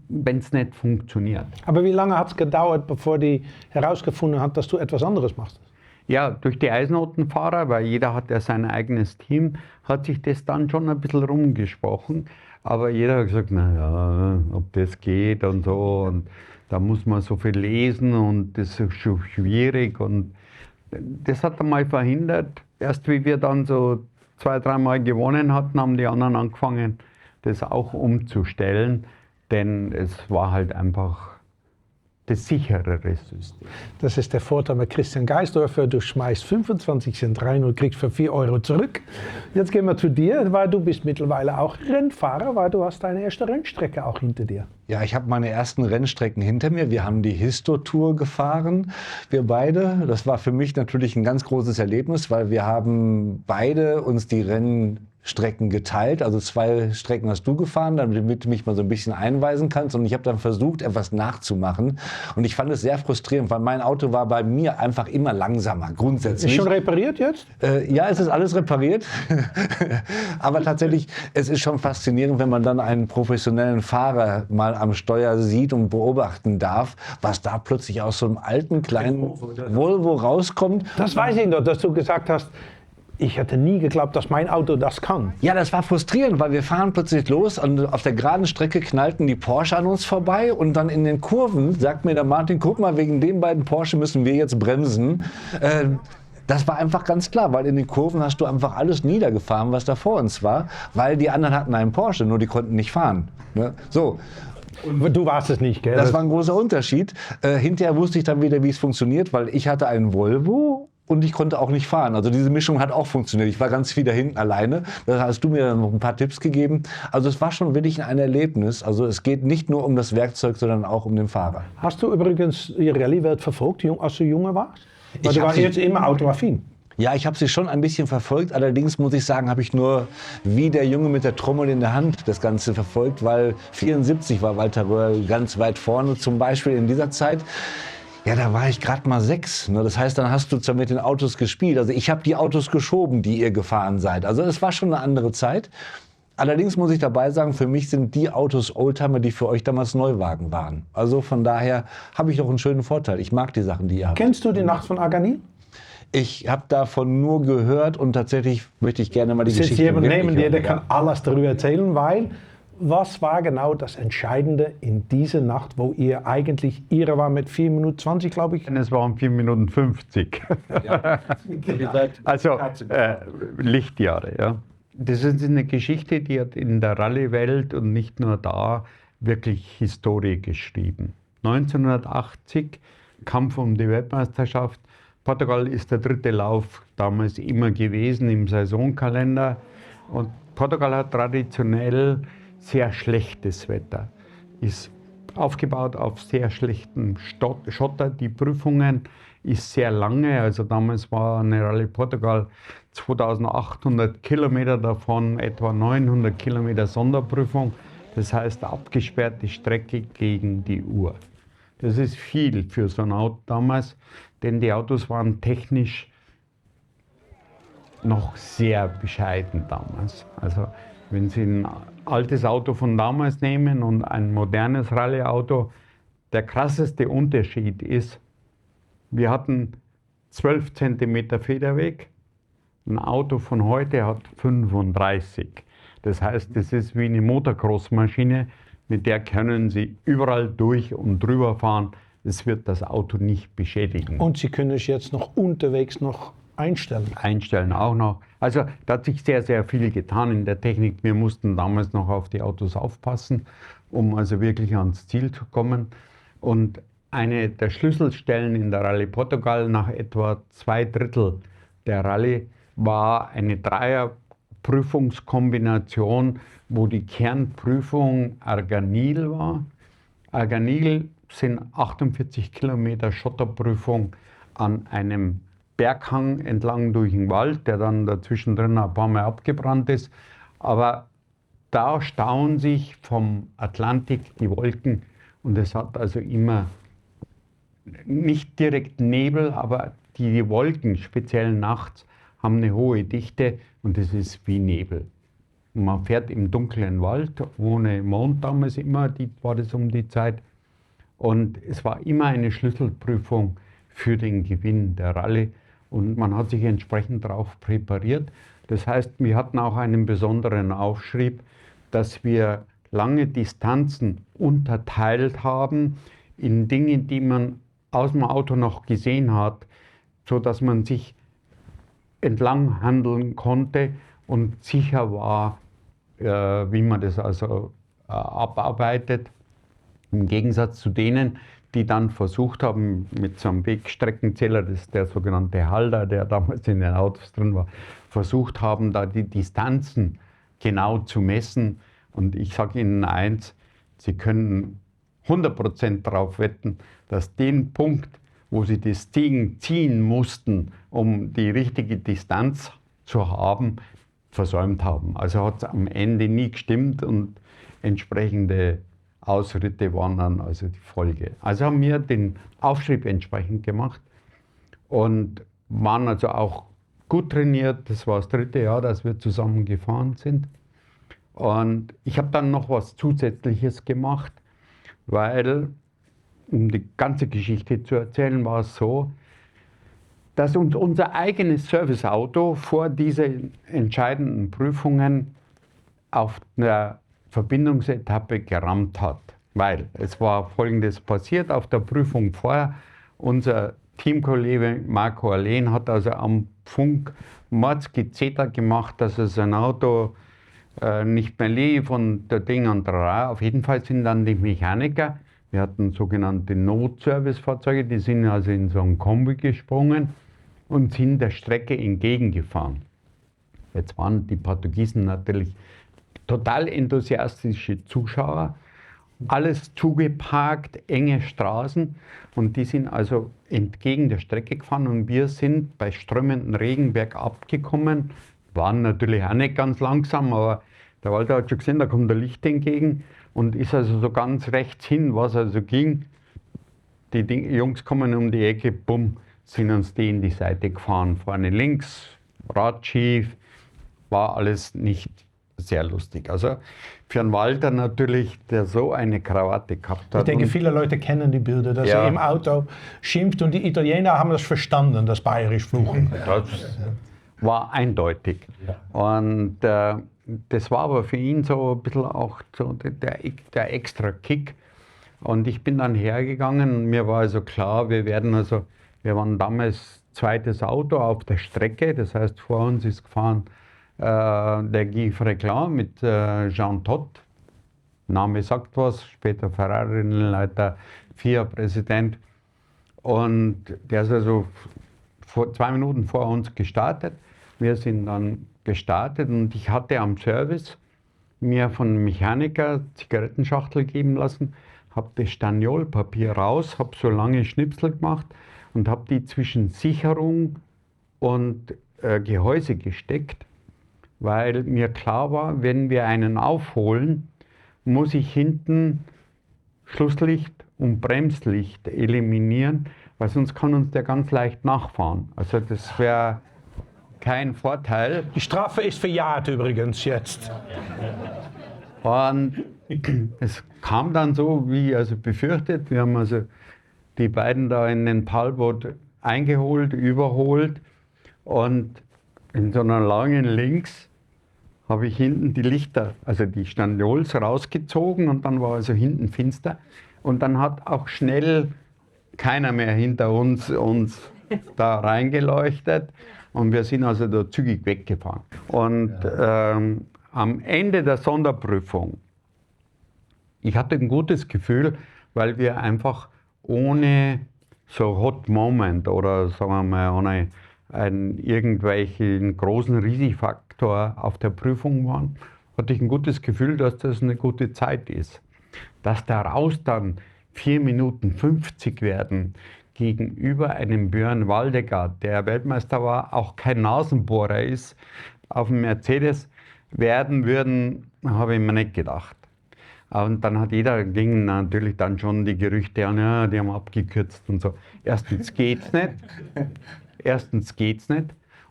wenn es nicht funktioniert. Aber wie lange hat es gedauert, bevor die herausgefunden hat, dass du etwas anderes machst? Ja, durch die Eisnotenfahrer, weil jeder hat ja sein eigenes Team, hat sich das dann schon ein bisschen rumgesprochen. Aber jeder hat gesagt, naja, ob das geht und so. Und da muss man so viel lesen und das ist schon schwierig. Und das hat einmal verhindert. Erst wie wir dann so 2-3 Mal gewonnen hatten, haben die anderen angefangen, das auch umzustellen. Denn es war halt einfach das sicherere System. Das ist der Vorteil mit Christian Geisdorfer. Du schmeißt 25 Cent rein und kriegst für 4 Euro zurück. Jetzt gehen wir zu dir, weil du bist mittlerweile auch Rennfahrer, weil du hast deine erste Rennstrecke auch hinter dir. Ja, ich habe meine ersten Rennstrecken hinter mir. Wir haben die Histo-Tour gefahren, wir beide. Das war für mich natürlich ein ganz großes Erlebnis, weil wir haben beide uns die Rennstrecken geteilt. Also 2 Strecken hast du gefahren, damit du mich mal so ein bisschen einweisen kannst. Und ich habe dann versucht, etwas nachzumachen. Und ich fand es sehr frustrierend, weil mein Auto war bei mir einfach immer langsamer, grundsätzlich. Ist schon repariert jetzt? Ja, es ist alles repariert. Aber tatsächlich, es ist schon faszinierend, wenn man dann einen professionellen Fahrer mal am Steuer sieht und beobachten darf, was da plötzlich aus so einem alten kleinen Volvo rauskommt. Das weiß ich noch, dass du gesagt hast, ich hätte nie geglaubt, dass mein Auto das kann. Ja, das war frustrierend, weil wir fahren plötzlich los und auf der geraden Strecke knallten die Porsche an uns vorbei und dann in den Kurven sagt mir der Martin, guck mal, wegen den beiden Porsche müssen wir jetzt bremsen. Das war einfach ganz klar, weil in den Kurven hast du einfach alles niedergefahren, was da vor uns war, weil die anderen hatten einen Porsche, nur die konnten nicht fahren. Ne? So. Und du warst es nicht, gell? Das war ein großer Unterschied. Hinterher wusste ich dann wieder, wie es funktioniert, weil ich hatte einen Volvo und ich konnte auch nicht fahren. Also diese Mischung hat auch funktioniert. Ich war ganz viel da hinten alleine. Da hast du mir dann noch ein paar Tipps gegeben. Also es war schon wirklich ein Erlebnis. Also es geht nicht nur um das Werkzeug, sondern auch um den Fahrer. Hast du übrigens die Rallye-Welt verfolgt, als du jünger warst? Weil du warst jetzt immer autoaffin. Ja, ich habe sie schon ein bisschen verfolgt. Allerdings muss ich sagen, habe ich nur wie der Junge mit der Trommel in der Hand das Ganze verfolgt, weil 74 war Walter Röhrl ganz weit vorne, zum Beispiel in dieser Zeit. Ja, da war ich gerade mal 6. Ne? Das heißt, dann hast du zwar mit den Autos gespielt. Also ich habe die Autos geschoben, die ihr gefahren seid. Also es war schon eine andere Zeit. Allerdings muss ich dabei sagen, für mich sind die Autos Oldtimer, die für euch damals Neuwagen waren. Also von daher habe ich doch einen schönen Vorteil. Ich mag die Sachen, die ihr habt. Kennst du die Nacht von Arganil? Ich habe davon nur gehört und tatsächlich möchte ich gerne mal die Geschichte jemand neben dir, hören, der ja. kann alles darüber erzählen, weil was war genau das Entscheidende in dieser Nacht, wo ihr eigentlich, ihre war mit 4 Minuten 20, glaube ich? Es waren 4 Minuten 50. Ja. Also Lichtjahre, ja. Das ist eine Geschichte, die hat in der Rallye-Welt und nicht nur da wirklich Historie geschrieben. 1980, Kampf um die Weltmeisterschaft. Portugal ist der 3. Lauf damals immer gewesen im Saisonkalender. Und Portugal hat traditionell sehr schlechtes Wetter. Ist aufgebaut auf sehr schlechten Schotter. Die Prüfungen ist sehr lange. Also damals war eine Rallye Portugal 2800 Kilometer, davon etwa 900 Kilometer Sonderprüfung. Das heißt abgesperrte Strecke gegen die Uhr. Das ist viel für so ein Auto damals, denn die Autos waren technisch noch sehr bescheiden damals. Also wenn Sie altes Auto von damals nehmen und ein modernes Rallye-Auto, der krasseste Unterschied ist, wir hatten 12 cm Federweg, ein Auto von heute hat 35. Das heißt, das ist wie eine Motocross-Maschine, mit der können Sie überall durch und drüber fahren. Es wird das Auto nicht beschädigen. Und Sie können es jetzt noch unterwegs noch einstellen. Einstellen auch noch. Also da hat sich sehr, sehr viel getan in der Technik. Wir mussten damals noch auf die Autos aufpassen, um also wirklich ans Ziel zu kommen. Und eine der Schlüsselstellen in der Rallye Portugal nach etwa 2/3 der Rallye war eine Dreierprüfungskombination, wo die Kernprüfung Arganil war. Arganil sind 48 Kilometer Schotterprüfung an einem Berghang entlang durch den Wald, der dann dazwischen drin ein paar Mal abgebrannt ist. Aber da stauen sich vom Atlantik die Wolken und es hat also immer nicht direkt Nebel, aber die Wolken, speziell nachts, haben eine hohe Dichte und es ist wie Nebel. Man fährt im dunklen Wald, ohne Mond damals immer, war das um die Zeit. Und es war immer eine Schlüsselprüfung für den Gewinn der Rallye und man hat sich entsprechend darauf präpariert. Das heißt, wir hatten auch einen besonderen Aufschrieb, dass wir lange Distanzen unterteilt haben in Dinge, die man aus dem Auto noch gesehen hat, sodass man sich entlang handeln konnte und sicher war, wie man das also abarbeitet. Im Gegensatz zu denen, die dann versucht haben, mit so einem Wegstreckenzähler, das ist der sogenannte Halder, der damals in den Autos drin war, versucht haben, da die Distanzen genau zu messen. Und ich sage Ihnen eins, Sie können 100% darauf wetten, dass den Punkt, wo Sie das Ding ziehen mussten, um die richtige Distanz zu haben, versäumt haben. Also hat es am Ende nie gestimmt und entsprechende Ausritte waren dann also die Folge. Also haben wir den Aufschrieb entsprechend gemacht und waren also auch gut trainiert. Das war das 3. Jahr, dass wir zusammen gefahren sind. Und ich habe dann noch was Zusätzliches gemacht, weil, um die ganze Geschichte zu erzählen, war es so, dass uns unser eigenes Serviceauto vor diesen entscheidenden Prüfungen auf der Verbindungsetappe gerammt hat. Weil es war Folgendes passiert auf der Prüfung vorher. Unser Teamkollege Marco Allen hat also am Funk Mordsgezeter gemacht, dass er sein Auto nicht mehr lief und der Ding und der. Auf jeden Fall sind dann die Mechaniker, wir hatten sogenannte Notservicefahrzeuge, die sind also in so einen Kombi gesprungen und sind der Strecke entgegengefahren. Jetzt waren die Portugiesen natürlich total enthusiastische Zuschauer, alles zugeparkt, enge Straßen und die sind also entgegen der Strecke gefahren und wir sind bei strömendem Regen bergab gekommen, waren natürlich auch nicht ganz langsam, aber der Walter hat schon gesehen, da kommt der Licht entgegen und ist also so ganz rechts hin, was also ging. Die Jungs kommen um die Ecke, bumm, sind uns die in die Seite gefahren, vorne links, Rad schief, war alles nicht sehr lustig. Also für einen Walter natürlich, der so eine Krawatte gehabt hat. Ich denke, viele Leute kennen die Bilder, dass er im Auto schimpft und die Italiener haben das verstanden, das bayerisch Fluchen. Das war eindeutig. Und das war aber für ihn so ein bisschen auch so der extra Kick. Und ich bin dann hergegangen und mir war also klar, wir waren damals zweites Auto auf der Strecke, das heißt vor uns ist gefahren der Guy Fréclin mit Jean Todt, Name sagt was, später Ferrari-Leiter, FIA-Präsident. Und der ist also 2 Minuten vor uns gestartet. Wir sind dann gestartet und ich hatte am Service mir von einem Mechaniker Zigarettenschachtel geben lassen, habe das Staniolpapier raus, habe so lange Schnipsel gemacht und habe die zwischen Sicherung und Gehäuse gesteckt, weil mir klar war, wenn wir einen aufholen, muss ich hinten Schlusslicht und Bremslicht eliminieren, weil sonst kann uns der ganz leicht nachfahren. Also das wäre kein Vorteil. Die Strafe ist verjährt übrigens jetzt. Und es kam dann so, wie also befürchtet. Wir haben also die beiden da in den Palboot eingeholt, überholt und in so einer langen Links habe ich hinten die Lichter, also die Standols rausgezogen und dann war also hinten finster und dann hat auch schnell keiner mehr hinter uns da reingeleuchtet und wir sind also da zügig weggefahren. Und am Ende der Sonderprüfung, ich hatte ein gutes Gefühl, weil wir einfach ohne so Hot Moment oder sagen wir mal ohne einen irgendwelchen großen Risikofaktor auf der Prüfung waren, hatte ich ein gutes Gefühl, dass das eine gute Zeit ist. Dass daraus dann 4 Minuten 50 werden gegenüber einem Björn Waldegard, der Weltmeister war, auch kein Nasenbohrer ist, auf dem Mercedes werden würden, habe ich mir nicht gedacht. Und dann gingen natürlich dann schon die Gerüchte an, ja, die haben abgekürzt und so. Erstens geht's nicht.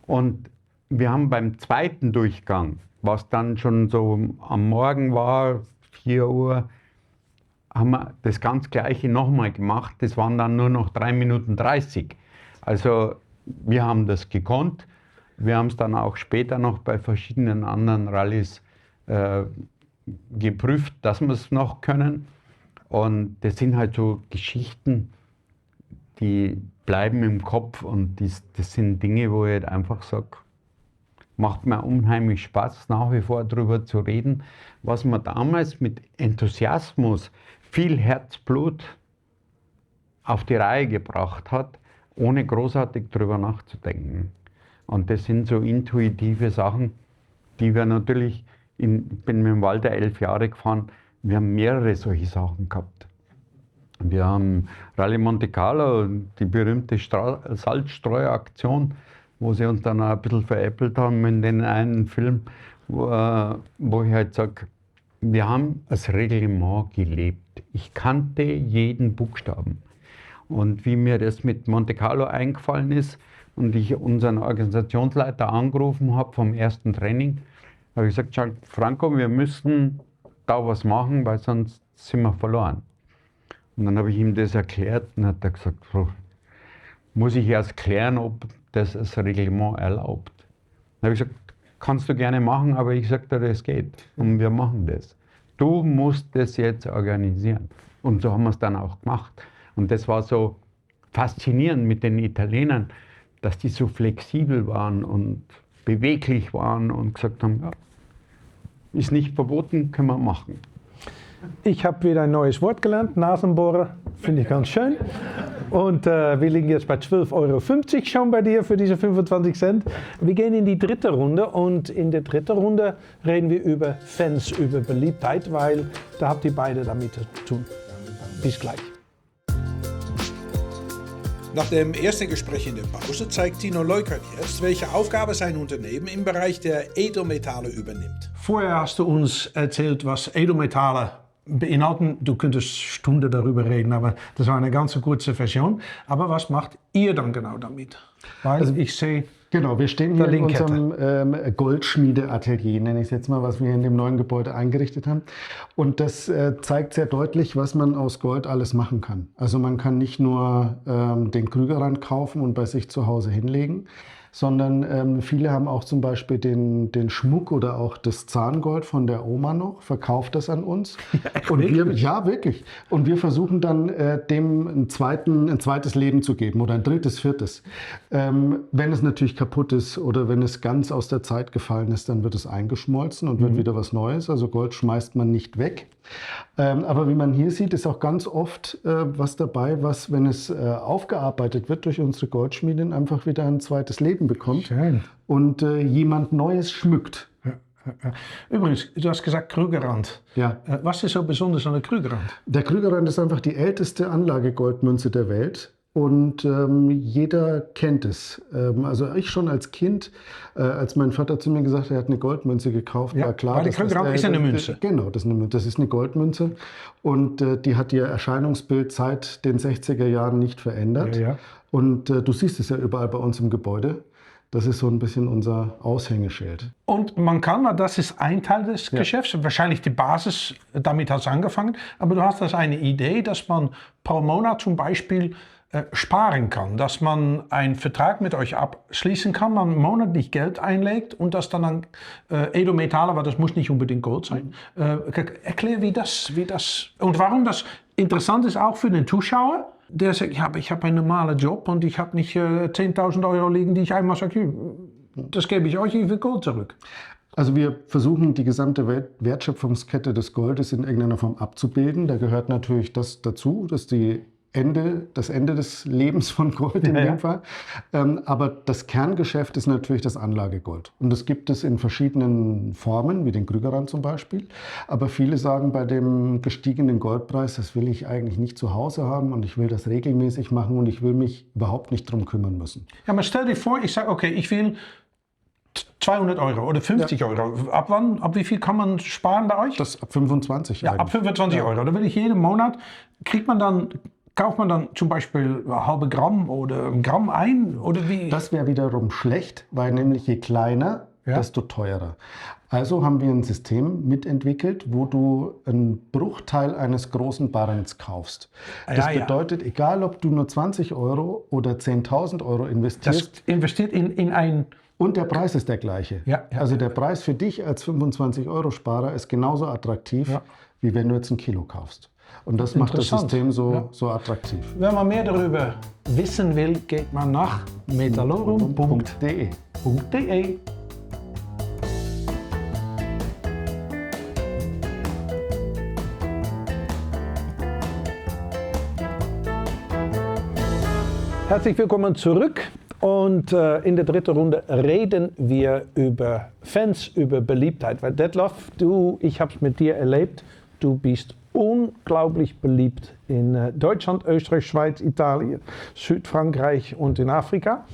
Und wir haben beim zweiten Durchgang, was dann schon so am Morgen war, 4 Uhr, haben wir das ganz Gleiche nochmal gemacht. Das waren dann nur noch 3 Minuten 30. Also wir haben das gekonnt. Wir haben es dann auch später noch bei verschiedenen anderen Rallyes geprüft, dass wir es noch können. Und das sind halt so Geschichten, die bleiben im Kopf und das sind Dinge, wo ich halt einfach sage, macht mir unheimlich Spaß, nach wie vor darüber zu reden, was man damals mit Enthusiasmus, viel Herzblut auf die Reihe gebracht hat, ohne großartig darüber nachzudenken. Und das sind so intuitive Sachen, die wir natürlich, ich bin mit dem Walter 11 Jahre gefahren, wir haben mehrere solche Sachen gehabt. Wir haben Rallye Monte Carlo, die berühmte Salzstreuaktion, wo sie uns dann auch ein bisschen veräppelt haben in den einen Film, wo ich halt sage, wir haben das Reglement gelebt. Ich kannte jeden Buchstaben. Und wie mir das mit Monte Carlo eingefallen ist und ich unseren Organisationsleiter angerufen habe vom ersten Training, habe ich gesagt, Franco, wir müssen da was machen, weil sonst sind wir verloren. Und dann habe ich ihm das erklärt und hat er gesagt, so, muss ich erst klären, ob das Reglement erlaubt. Dann habe ich gesagt, kannst du gerne machen, aber ich sage dir, das geht und wir machen das. Du musst das jetzt organisieren. Und so haben wir es dann auch gemacht. Und das war so faszinierend mit den Italienern, dass die so flexibel waren und beweglich waren und gesagt haben, ja, ist nicht verboten, können wir machen. Ich habe wieder ein neues Wort gelernt, Nasenbohrer, finde ich ganz schön. Und wir liegen jetzt bei 12,50 € schon bei dir für diese 25 Cent. Wir gehen in die dritte Runde und in der dritten Runde reden wir über Fans, über Beliebtheit, weil da habt ihr beide damit zu tun. Bis gleich. Nach dem ersten Gespräch in der Pause zeigt Tino Leukert jetzt, welche Aufgabe sein Unternehmen im Bereich der Edelmetalle übernimmt. Vorher hast du uns erzählt, was Edelmetalle beinhalten. Du könntest Stunden darüber reden, aber das war eine ganz kurze Version. Aber was macht ihr dann genau damit? Weil also ich sehe... Genau, wir stehen hier in unserem Goldschmiedeatelier, nenne ich es jetzt mal, was wir in dem neuen Gebäude eingerichtet haben. Und das zeigt sehr deutlich, was man aus Gold alles machen kann. Also man kann nicht nur den Krügerrand kaufen und bei sich zu Hause hinlegen, sondern viele haben auch zum Beispiel den Schmuck oder auch das Zahngold von der Oma noch, verkauft das an uns. Und ja, wirklich. Und wir versuchen dann dem ein zweites Leben zu geben oder ein drittes, viertes. Wenn es natürlich kaputt ist oder wenn es ganz aus der Zeit gefallen ist, dann wird es eingeschmolzen und wird wieder was Neues. Also Gold schmeißt man nicht weg. Aber wie man hier sieht, ist auch ganz oft was dabei, was, wenn es aufgearbeitet wird durch unsere Goldschmiedin, einfach wieder ein zweites Leben bekommt. Schön. Und jemand Neues schmückt. Übrigens, du hast gesagt Krügerrand. Ja. Was ist so besonders an der Krügerrand? Der Krügerrand ist einfach die älteste Anlagegoldmünze der Welt. Und jeder kennt es. Also ich schon als Kind, als mein Vater zu mir gesagt hat, er hat eine Goldmünze gekauft, war klar. Weil die Krügerrand ist eine Münze. Genau, das ist eine Goldmünze. Und die hat ihr Erscheinungsbild seit den 60er Jahren nicht verändert. Ja. Und du siehst es ja überall bei uns im Gebäude. Das ist so ein bisschen unser Aushängeschild. Und man kann, das ist ein Teil des Geschäfts, wahrscheinlich die Basis, damit hat es angefangen, aber du hast das eine Idee, dass man pro Monat zum Beispiel sparen kann, dass man einen Vertrag mit euch abschließen kann, man monatlich Geld einlegt und das dann an Edelmetalle, aber das muss nicht unbedingt Gold sein. Erklär, wie das und warum das interessant ist auch für den Zuschauer, der sagt, ja, aber ich habe einen normalen Job und ich habe nicht 10.000 Euro liegen, die ich einmal sage, das gebe ich euch, ich will Gold zurück. Also wir versuchen, die gesamte Wertschöpfungskette des Goldes in irgendeiner Form abzubilden. Da gehört natürlich das dazu, dass das Ende des Lebens von Gold in dem Fall. Aber das Kerngeschäft ist natürlich das Anlagegold. Und das gibt es in verschiedenen Formen, wie den Krügerrand zum Beispiel. Aber viele sagen bei dem gestiegenen Goldpreis, das will ich eigentlich nicht zu Hause haben und ich will das regelmäßig machen und ich will mich überhaupt nicht drum kümmern müssen. Ja, aber stell dir vor, ich sage, okay, ich will 200 Euro oder 50 Euro. Ab wann, ab wie viel kann man sparen bei euch? Das ab 25 Ja, ab 25 Euro. Da will ich jeden Monat, kauft man dann zum Beispiel ein halbe Gramm oder ein Gramm ein? Oder wie? Das wäre wiederum schlecht, weil nämlich je kleiner, desto teurer. Also haben wir ein System mitentwickelt, wo du einen Bruchteil eines großen Barrens kaufst. Das bedeutet, egal ob du nur 20 Euro oder 10.000 Euro investierst. Das investiert in ein... Und der Preis ist der gleiche. Also der Preis für dich als 25-Euro-Sparer ist genauso attraktiv, wie wenn du jetzt ein Kilo kaufst. Und das macht das System so attraktiv. Wenn man mehr darüber wissen will, geht man nach metallorum.de. Herzlich willkommen zurück. Und in der dritten Runde reden wir über Fans, über Beliebtheit. Weil Detlev, ich habe es mit dir erlebt, du bist unglaublich beliebt in Deutschland, Österreich, Schweiz, Italien, Südfrankreich und in Afrika.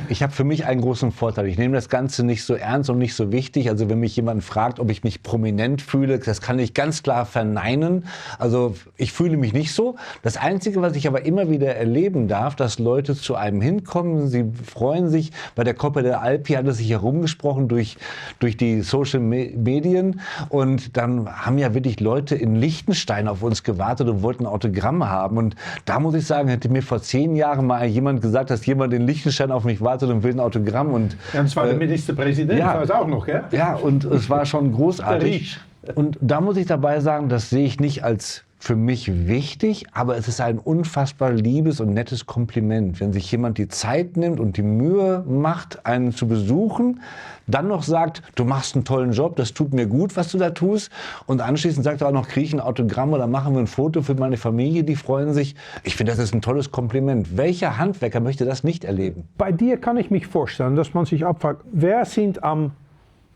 Ich habe für mich einen großen Vorteil. Ich nehme das Ganze nicht so ernst und nicht so wichtig. Also wenn mich jemand fragt, ob ich mich prominent fühle, das kann ich ganz klar verneinen. Also ich fühle mich nicht so. Das Einzige, was ich aber immer wieder erleben darf, dass Leute zu einem hinkommen, sie freuen sich. Bei der Coppa der Alpi hat es sich herumgesprochen durch die Social Medien. Und dann haben ja wirklich Leute in Liechtenstein auf uns gewartet und wollten Autogramme haben. Und da muss ich sagen, hätte mir vor 10 Jahren mal jemand gesagt, dass jemand in Liechtenstein auf mich wartet und will ein Autogramm. Und das war der Ministerpräsident, war es auch noch, gell? Ja, und es war schon großartig. Und da muss ich dabei sagen, das sehe ich nicht als für mich wichtig, aber es ist ein unfassbar liebes und nettes Kompliment, wenn sich jemand die Zeit nimmt und die Mühe macht, einen zu besuchen, dann noch sagt, du machst einen tollen Job, das tut mir gut, was du da tust, und anschließend sagt er auch noch, kriege ich ein Autogramm oder machen wir ein Foto für meine Familie, die freuen sich. Ich finde, das ist ein tolles Kompliment. Welcher Handwerker möchte das nicht erleben? Bei dir kann ich mich vorstellen, dass man sich abfragt, wer sind am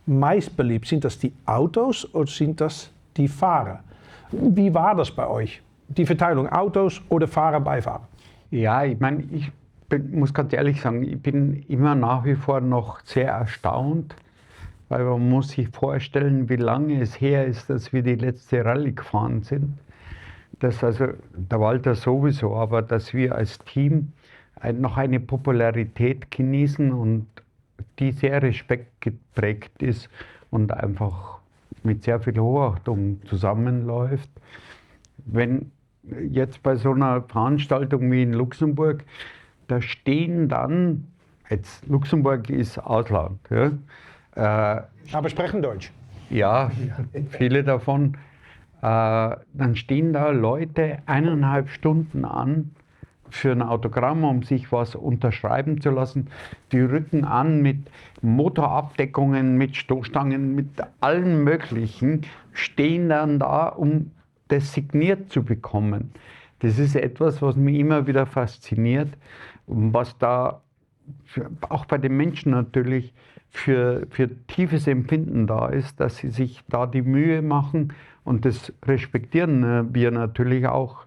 meist beliebt? Sind das die Autos oder sind das die Fahrer? Wie war das bei euch? Die Verteilung Autos oder Fahrer, Beifahrer? Ja, ich meine, ich muss ganz ehrlich sagen, ich bin immer nach wie vor noch sehr erstaunt, weil man muss sich vorstellen, wie lange es her ist, dass wir die letzte Rallye gefahren sind. Das also der Walter sowieso, aber dass wir als Team noch eine Popularität genießen und die sehr respektgeprägt ist und einfach mit sehr viel Hochachtung zusammenläuft. Wenn jetzt bei so einer Veranstaltung wie in Luxemburg, da stehen dann, jetzt Luxemburg ist Ausland, aber sprechen Deutsch. Ja, viele davon. Dann stehen da Leute 1,5 Stunden an für ein Autogramm, um sich was unterschreiben zu lassen. Die rücken an mit Motorabdeckungen, mit Stoßstangen, mit allem Möglichen, stehen dann da, um das signiert zu bekommen. Das ist etwas, was mich immer wieder fasziniert und was da auch bei den Menschen natürlich für tiefes Empfinden da ist, dass sie sich da die Mühe machen, und das respektieren wir natürlich auch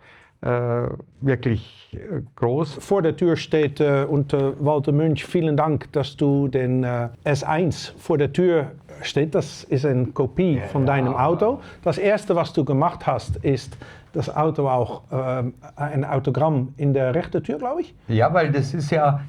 wirklich groß. Vor der Tür steht unter Walter Münch, vielen Dank, dass du den S1 vor der Tür steht. Das ist eine Kopie von deinem Auto. Das erste, was du gemacht hast, ist das Auto auch ein Autogramm in der rechten Tür, glaube ich? Ja, weil das ist ja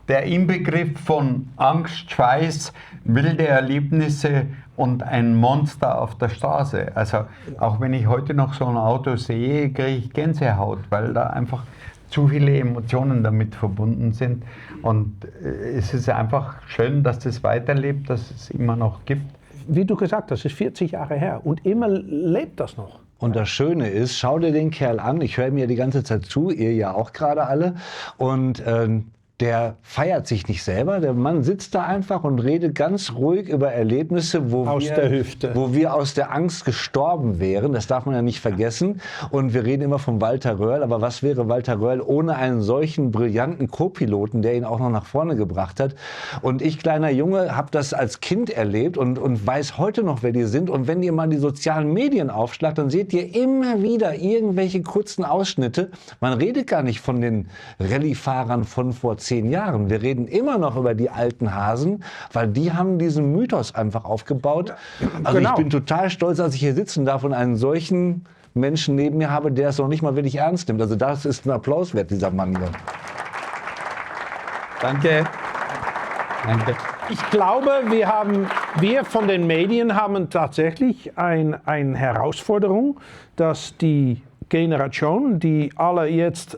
der Inbegriff von Angst, Schweiß, wilde Erlebnisse und ein Monster auf der Straße. Also auch wenn ich heute noch so ein Auto sehe, kriege ich Gänsehaut, weil da einfach zu viele Emotionen damit verbunden sind. Und es ist einfach schön, dass das weiterlebt, dass es immer noch gibt. Wie du gesagt hast, das ist 40 Jahre her und immer lebt das noch. Und das Schöne ist, schau dir den Kerl an, ich höre mir die ganze Zeit zu, ihr ja auch gerade alle, und der feiert sich nicht selber, der Mann sitzt da einfach und redet ganz ruhig über Erlebnisse, wo wir aus der Angst gestorben wären, das darf man ja nicht vergessen. Und wir reden immer von Walter Röhrl, aber was wäre Walter Röhrl ohne einen solchen brillanten Co-Piloten, der ihn auch noch nach vorne gebracht hat? Und ich, kleiner Junge, habe das als Kind erlebt und weiß heute noch, wer die sind. Und wenn ihr mal die sozialen Medien aufschlagt, dann seht ihr immer wieder irgendwelche kurzen Ausschnitte. Man redet gar nicht von den Rallye-Fahrern von vor 10 Jahren. Wir reden immer noch über die alten Hasen, weil die haben diesen Mythos einfach aufgebaut. Also ich bin total stolz, dass ich hier sitzen darf und einen solchen Menschen neben mir habe, der es noch nicht mal wirklich ernst nimmt. Also das ist ein Applaus wert, dieser Mann hier. Danke. Danke. Ich glaube, wir von den Medien haben tatsächlich eine Herausforderung, dass die Generation, die alle jetzt,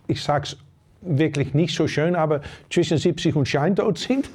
ich sag's wirklich nicht so schön, aber zwischen 70 und scheintot sind.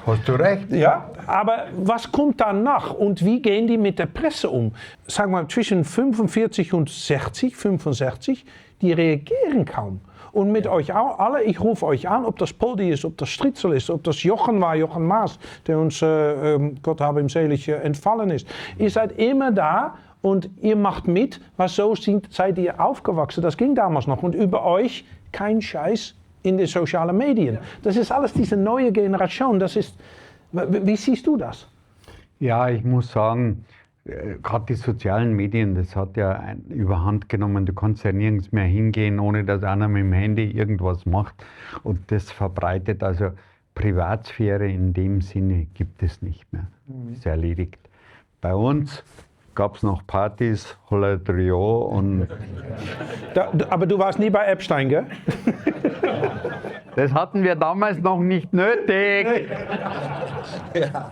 Hast du recht. Ja, aber was kommt danach und wie gehen die mit der Presse um? Sagen wir zwischen 45 und 65, die reagieren kaum. Und mit euch auch alle, ich rufe euch an, ob das Poldi ist, ob das Stritzel ist, ob das Jochen war, Jochen Maas, der uns, Gott habe ihm selig, entfallen ist. Ihr seid immer da und ihr macht mit, weil so seid ihr aufgewachsen. Das ging damals noch. Und über euch kein Scheiß in den sozialen Medien. Das ist alles diese neue Generation. Wie siehst du das? Ja, ich muss sagen, gerade die sozialen Medien, das hat ja überhand genommen. Du kannst ja nirgends mehr hingehen, ohne dass einer mit dem Handy irgendwas macht. Und das verbreitet, also Privatsphäre in dem Sinne gibt es nicht mehr. Ist erledigt. Bei uns gab es noch Partys, Hollertrio und... Aber du warst nie bei Epstein, gell? Das hatten wir damals noch nicht nötig. Ja.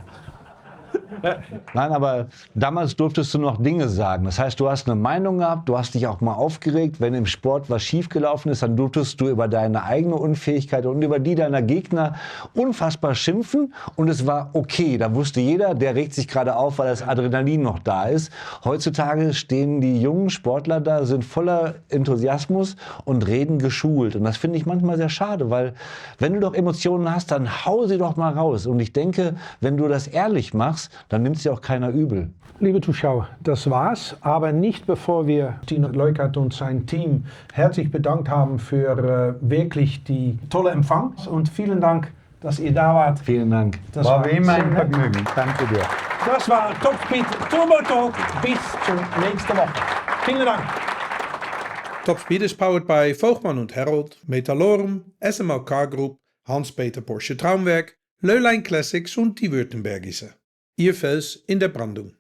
Nein, aber damals durftest du noch Dinge sagen. Das heißt, du hast eine Meinung gehabt, du hast dich auch mal aufgeregt. Wenn im Sport was schiefgelaufen ist, dann durftest du über deine eigene Unfähigkeit und über die deiner Gegner unfassbar schimpfen. Und es war okay. Da wusste jeder, der regt sich gerade auf, weil das Adrenalin noch da ist. Heutzutage stehen die jungen Sportler da, sind voller Enthusiasmus und reden geschult. Und das finde ich manchmal sehr schade, weil wenn du doch Emotionen hast, dann hau sie doch mal raus. Und ich denke, wenn du das ehrlich machst, dann nimmt es ja auch keiner übel. Liebe Zuschauer, das war's, aber nicht bevor wir Tino Leukert und sein Team herzlich bedankt haben für wirklich die tolle Empfang und vielen Dank, dass ihr da wart. Vielen Dank. Das war wie immer ein Vergnügen. Danke dir. Das war Top Speed Turbo Talk. Bis zur nächsten Woche. Vielen Dank. Top Speed is powered by Voogtman und Herold, Metalorum, SML Car Group, Hans-Peter Porsche Traumwerk, Löhlein Classics und die Württembergische. Ihr Fels in der Brandung.